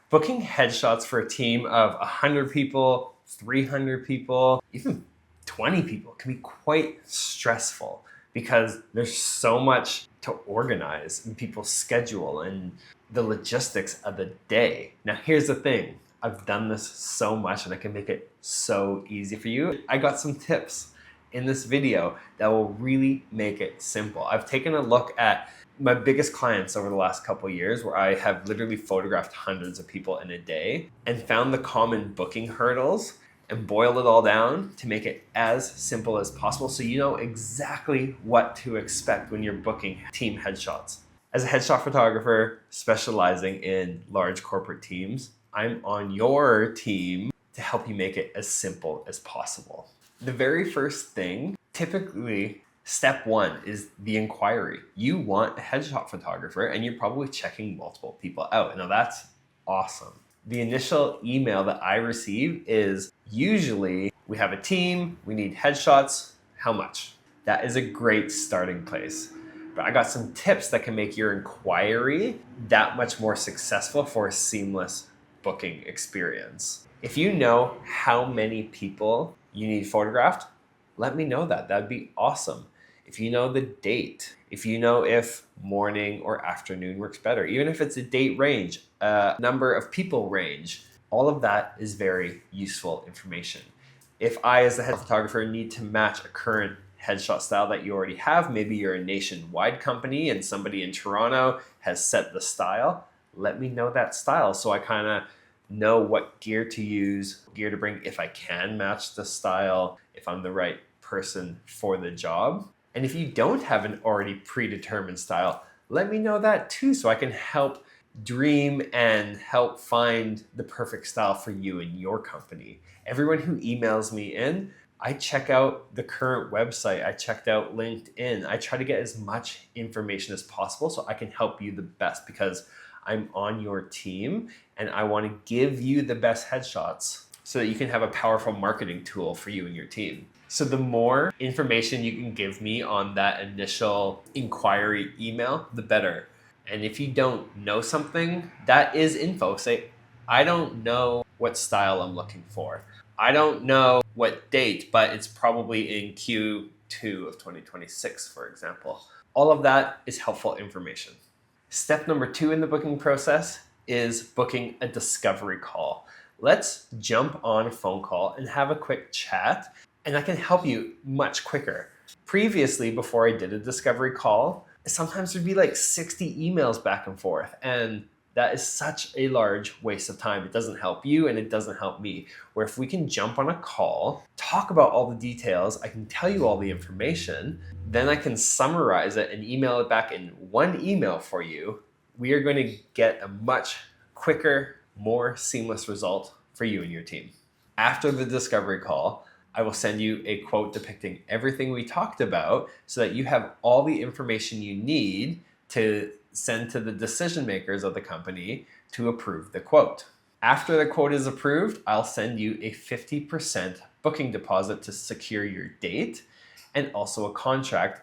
Booking headshots for a team of 100 people, 300 people, even 20 people can be quite stressful because there's so much to organize in people's schedule and the logistics of the day. Now, here's the thing. I've done this so much and I can make it so easy for you. I got some tips in this video that will really make it simple. I've taken a look at my biggest clients over the last couple of years where I have literally photographed hundreds of people in a day and found the common booking hurdles and boiled it all down to make it as simple as possible so you know exactly what to expect when you're booking team headshots. As a headshot photographer specializing in large corporate teams, I'm on your team to help you make it as simple as possible. The very first thing, typically step one, is the inquiry. You want a headshot photographer and you're probably checking multiple people out. Now that's awesome. The initial email that I receive is usually, we have a team, we need headshots, how much? That is a great starting place. But I got some tips that can make your inquiry that much more successful for a seamless booking experience. If you know how many people you need photographed, let me know that. That'd be awesome. If you know the date, if you know if morning or afternoon works better, even if it's a date range, a number of people range, all of that is very useful information. If I, as the head photographer, need to match a current headshot style that you already have, maybe you're a nationwide company and somebody in Toronto has set the style, let me know that style so I kind of know what gear to use, gear to bring if I can match the style, if I'm the right person for the job. And if you don't have an already predetermined style, let me know that too so I can help dream and help find the perfect style for you and your company. Everyone who emails me in, I check out the current website, I checked out LinkedIn. I try to get as much information as possible so I can help you the best because I'm on your team and I want to give you the best headshots so that you can have a powerful marketing tool for you and your team. So the more information you can give me on that initial inquiry email, the better. And if you don't know something, that is info. Say, I don't know what style I'm looking for. I don't know what date, but it's probably in Q2 of 2026, for example. All of that is helpful information. Step number 2 in the booking process is booking a discovery call. Let's jump on a phone call and have a quick chat, and I can help you much quicker. Previously, before I did a discovery call, sometimes there'd be like 60 emails back and forth, and that is such a large waste of time. It doesn't help you and it doesn't help me. Where if we can jump on a call, talk about all the details, I can tell you all the information, then I can summarize it and email it back in one email for you. We are going to get a much quicker, more seamless result for you and your team. After the discovery call, I will send you a quote depicting everything we talked about so that you have all the information you need to send to the decision makers of the company to approve the quote. After the quote is approved, I'll send you a 50% booking deposit to secure your date and also a contract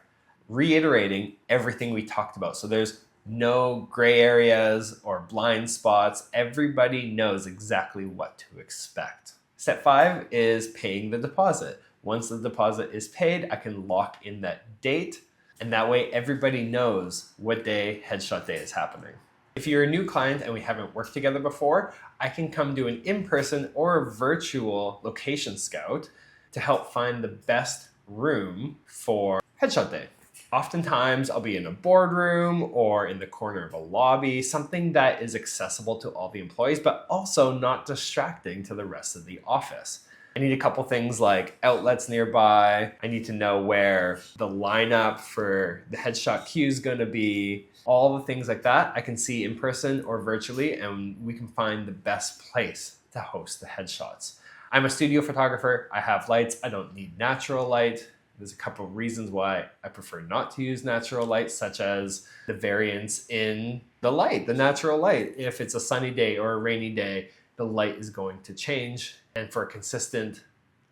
reiterating everything we talked about. So there's no gray areas or blind spots. Everybody knows exactly what to expect. Step 5 is paying the deposit. Once the deposit is paid, I can lock in that date, and that way everybody knows what day headshot day is happening. If you're a new client and we haven't worked together before, I can come do an in-person or a virtual location scout to help find the best room for headshot day. Oftentimes I'll be in a boardroom or in the corner of a lobby, something that is accessible to all the employees, but also not distracting to the rest of the office. I need a couple things like outlets nearby. I need to know where the lineup for the headshot queue is going to be. All the things like that I can see in person or virtually, and we can find the best place to host the headshots. I'm a studio photographer. I have lights. I don't need natural light. There's a couple of reasons why I prefer not to use natural light, such as the variance in the light, the natural light. If it's a sunny day or a rainy day, the light is going to change. And for a consistent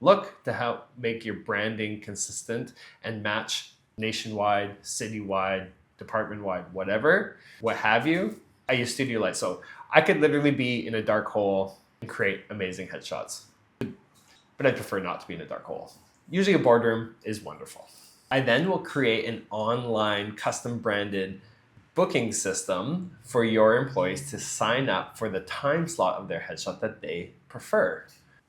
look, to help make your branding consistent and match nationwide, citywide, department-wide, whatever, what have you, I use studio light. So I could literally be in a dark hole and create amazing headshots, but I prefer not to be in a dark hole. Usually a boardroom is wonderful. I then will create an online custom branded booking system for your employees to sign up for the time slot of their headshot that they prefer.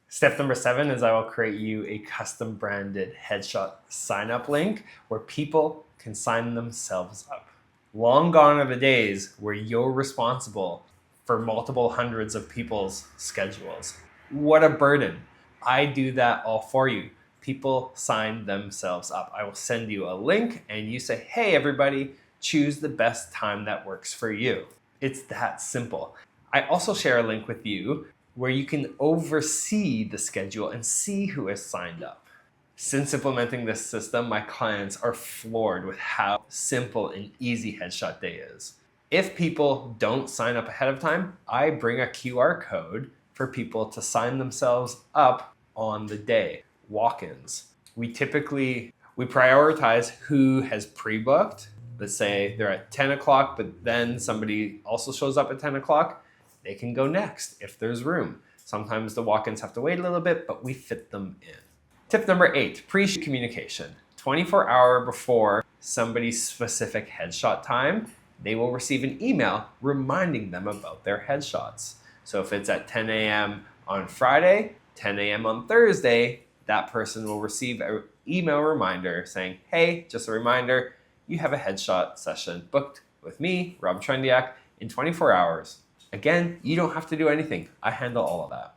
Step number 7 is I will create you a custom branded headshot sign up link where people can sign themselves up. Long gone are the days where you're responsible for multiple hundreds of people's schedules. What a burden. I do that all for you. People sign themselves up. I will send you a link and you say, hey, everybody, choose the best time that works for you. It's that simple. I also share a link with you where you can oversee the schedule and see who has signed up. Since implementing this system, my clients are floored with how simple and easy Headshot Day is. If people don't sign up ahead of time, I bring a QR code for people to sign themselves up on the day. Walk-ins. We prioritize who has pre-booked. Let's say they're at 10 o'clock, but then somebody also shows up at 10 o'clock. They can go next if there's room. Sometimes the walk-ins have to wait a little bit, but we fit them in. Tip number 8, pre-communication. 24 hours before somebody's specific headshot time, they will receive an email reminding them about their headshots. So if it's at 10 a.m. on Friday, 10 a.m. on Thursday, that person will receive an email reminder saying, hey, just a reminder, you have a headshot session booked with me, Rob Trendiak, in 24 hours. Again, you don't have to do anything. I handle all of that.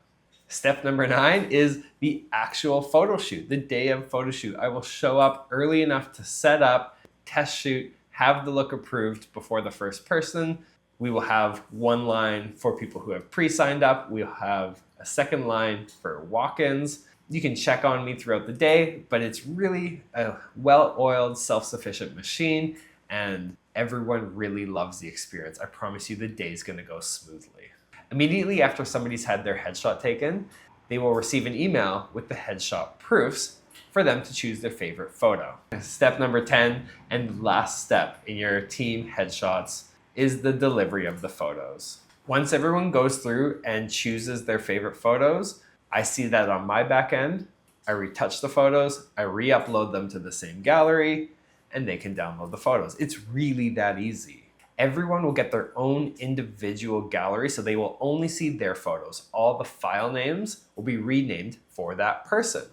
Step number 9 is the actual photo shoot, the day of photo shoot. I will show up early enough to set up, test shoot, have the look approved before the first person. We will have one line for people who have pre-signed up. We'll have a second line for walk-ins. You can check on me throughout the day, but it's really a well-oiled, self-sufficient machine, and everyone really loves the experience. I promise you the day's gonna go smoothly. Immediately after somebody's had their headshot taken, they will receive an email with the headshot proofs for them to choose their favorite photo. Step number 10, and last step in your team headshots, is the delivery of the photos. Once everyone goes through and chooses their favorite photos, I see that on my back end. I retouch the photos, I re-upload them to the same gallery, and they can download the photos. It's really that easy. Everyone will get their own individual gallery, so they will only see their photos. All the file names will be renamed for that person.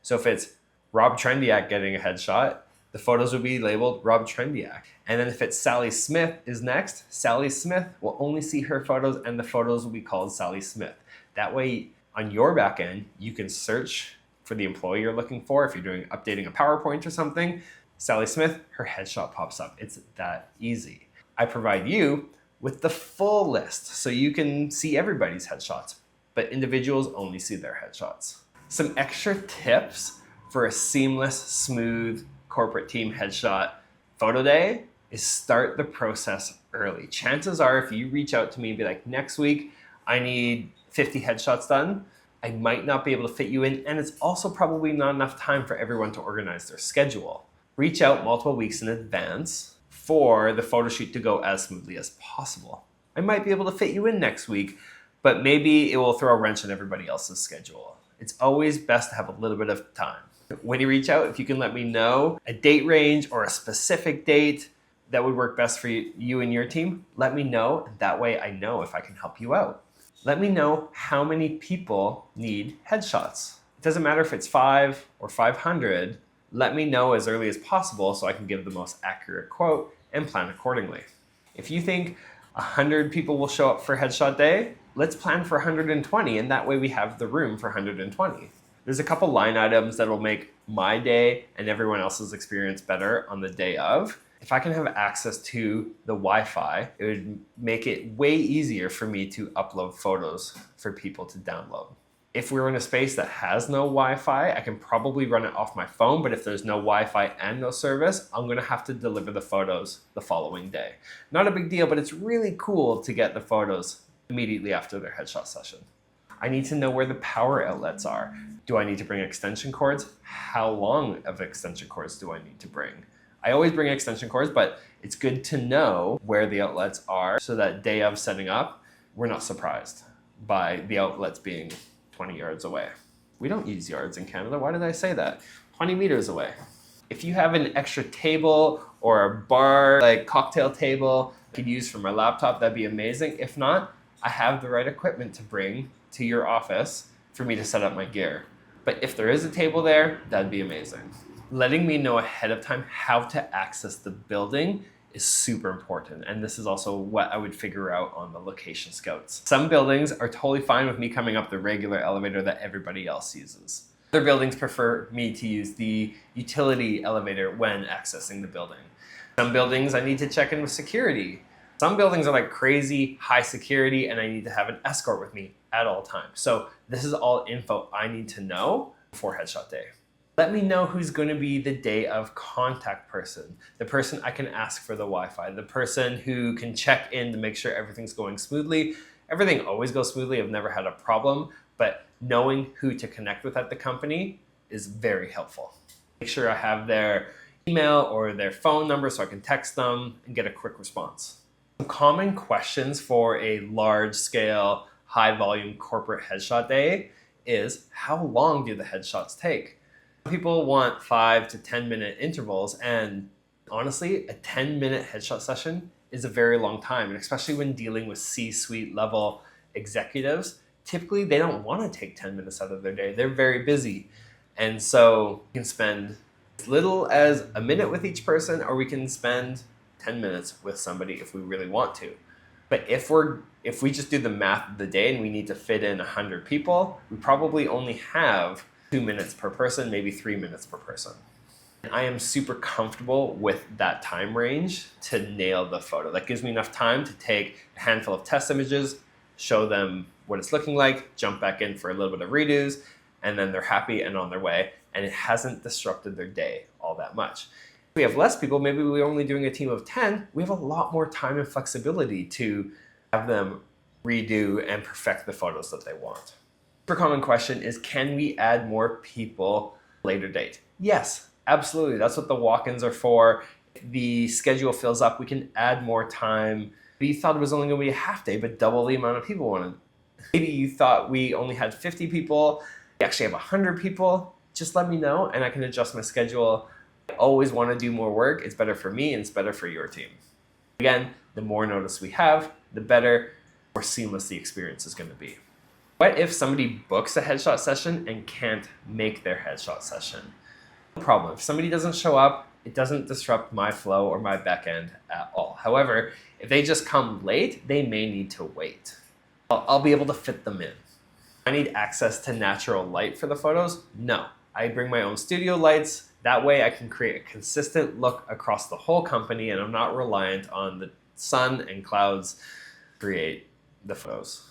So if it's Rob Trendiak getting a headshot, the photos will be labeled Rob Trendiak. And then if it's Sally Smith is next, Sally Smith will only see her photos and the photos will be called Sally Smith. That way, on your back end, you can search for the employee you're looking for. If you're updating a PowerPoint or something, Sally Smith, her headshot pops up. It's that easy. I provide you with the full list so you can see everybody's headshots, but individuals only see their headshots. Some extra tips for a seamless, smooth corporate team headshot photo day is start the process early. Chances are if you reach out to me and be like, next week, I need 50 headshots done, I might not be able to fit you in, and it's also probably not enough time for everyone to organize their schedule. Reach out multiple weeks in advance for the photo shoot to go as smoothly as possible. I might be able to fit you in next week, but maybe it will throw a wrench in everybody else's schedule. It's always best to have a little bit of time. When you reach out, if you can let me know a date range or a specific date that would work best for you and your team, let me know, and that way I know if I can help you out. Let me know how many people need headshots. It doesn't matter if it's 5 or 500, let me know as early as possible so I can give the most accurate quote and plan accordingly. If you think 100 people will show up for Headshot Day, let's plan for 120, and that way we have the room for 120. There's a couple line items that will make my day and everyone else's experience better on the day of. If I can have access to the Wi-Fi, it would make it way easier for me to upload photos for people to download. If we're in a space that has no Wi-Fi, I can probably run it off my phone, but if there's no Wi-Fi and no service, I'm gonna have to deliver the photos the following day. Not a big deal, but it's really cool to get the photos immediately after their headshot session. I need to know where the power outlets are. Do I need to bring extension cords? How long of extension cords do I need to bring? I always bring extension cords, but it's good to know where the outlets are so that day of setting up, we're not surprised by the outlets being 20 yards away. We don't use yards in Canada. Why did I say that? 20 meters away. If you have an extra table or a bar, like cocktail table, I could use for my laptop, that'd be amazing. If not, I have the right equipment to bring to your office for me to set up my gear. But if there is a table there, that'd be amazing. Letting me know ahead of time how to access the building is super important. And this is also what I would figure out on the location scouts. Some buildings are totally fine with me coming up the regular elevator that everybody else uses. Other buildings prefer me to use the utility elevator when accessing the building. Some buildings I need to check in with security. Some buildings are like crazy high security and I need to have an escort with me at all times. So this is all info I need to know before headshot day. Let me know who's going to be the day of contact person, the person I can ask for the Wi-Fi, the person who can check in to make sure everything's going smoothly. Everything always goes smoothly. I've never had a problem, but knowing who to connect with at the company is very helpful. Make sure I have their email or their phone number so I can text them and get a quick response. Some common questions for a large scale, high volume corporate headshot day is how long do the headshots take? People want 5 to 10 minute intervals, and honestly, a 10-minute headshot session is a very long time, and especially when dealing with C-suite level executives, typically they don't want to take 10 minutes out of their day. They're very busy. And so we can spend as little as a minute with each person, or we can spend 10 minutes with somebody if we really want to. But if we just do the math of the day and we need to fit in 100 people, we probably only have 2 minutes per person, maybe 3 minutes per person. And I am super comfortable with that time range to nail the photo. That gives me enough time to take a handful of test images, show them what it's looking like, jump back in for a little bit of redos, and then they're happy and on their way. And it hasn't disrupted their day all that much. If we have less people, maybe we're only doing a team of 10, we have a lot more time and flexibility to have them redo and perfect the photos that they want. Super common question is, can we add more people later date? Yes, absolutely. That's what the walk-ins are for. If the schedule fills up, we can add more time. Maybe you thought it was only going to be a half day, but double the amount of people wanted. Maybe you thought we only had 50 people. We actually have 100 people. Just let me know and I can adjust my schedule. I always want to do more work. It's better for me and it's better for your team. Again, the more notice we have, the better, more seamless the experience is going to be. What if somebody books a headshot session and can't make their headshot session? No problem. If somebody doesn't show up, it doesn't disrupt my flow or my back end at all. However, if they just come late, they may need to wait. I'll be able to fit them in. I need access to natural light for the photos? No. I bring my own studio lights. That way I can create a consistent look across the whole company and I'm not reliant on the sun and clouds to create the photos.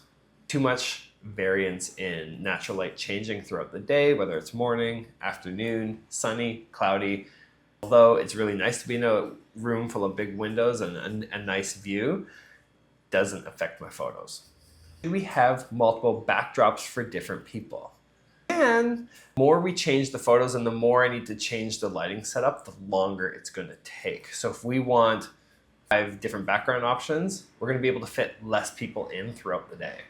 Too much variance in natural light changing throughout the day, whether it's morning, afternoon, sunny, cloudy. Although it's really nice to be in a room full of big windows and a nice view, doesn't affect my photos. Do we have multiple backdrops for different people? And the more we change the photos and the more I need to change the lighting setup, the longer it's going to take. So if we want 5 different background options, we're going to be able to fit less people in throughout the day.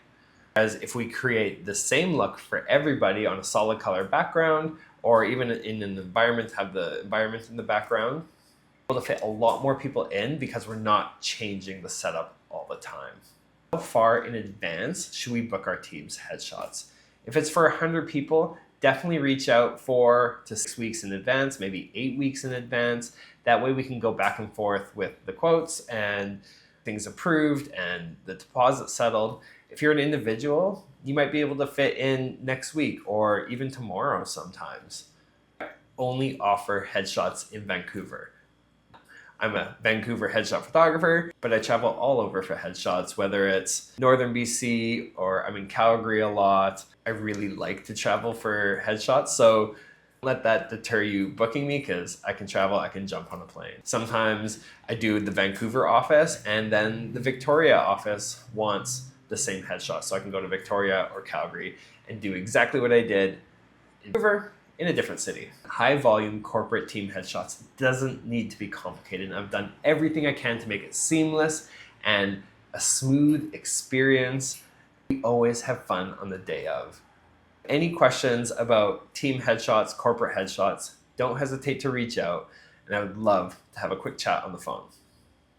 As if we create the same look for everybody on a solid color background, or even in an environment, have the environment in the background, we're able to fit a lot more people in because we're not changing the setup all the time. How far in advance should we book our team's headshots? If it's for 100 people, definitely reach out 4 to 6 weeks in advance, maybe 8 weeks in advance. That way we can go back and forth with the quotes and things approved and the deposit settled. If you're an individual, you might be able to fit in next week or even tomorrow sometimes. I only offer headshots in Vancouver. I'm a Vancouver headshot photographer, but I travel all over for headshots, whether it's Northern BC or I'm in Calgary a lot. I really like to travel for headshots, so don't let that deter you booking me because I can travel, I can jump on a plane. Sometimes I do the Vancouver office and then the Victoria office wants the same headshot. So I can go to Victoria or Calgary and do exactly what I did in Vancouver in a different city. High volume corporate team headshots doesn't need to be complicated. I've done everything I can to make it seamless and a smooth experience. We always have fun on the day of. Any questions about team headshots, corporate headshots, don't hesitate to reach out, and I would love to have a quick chat on the phone.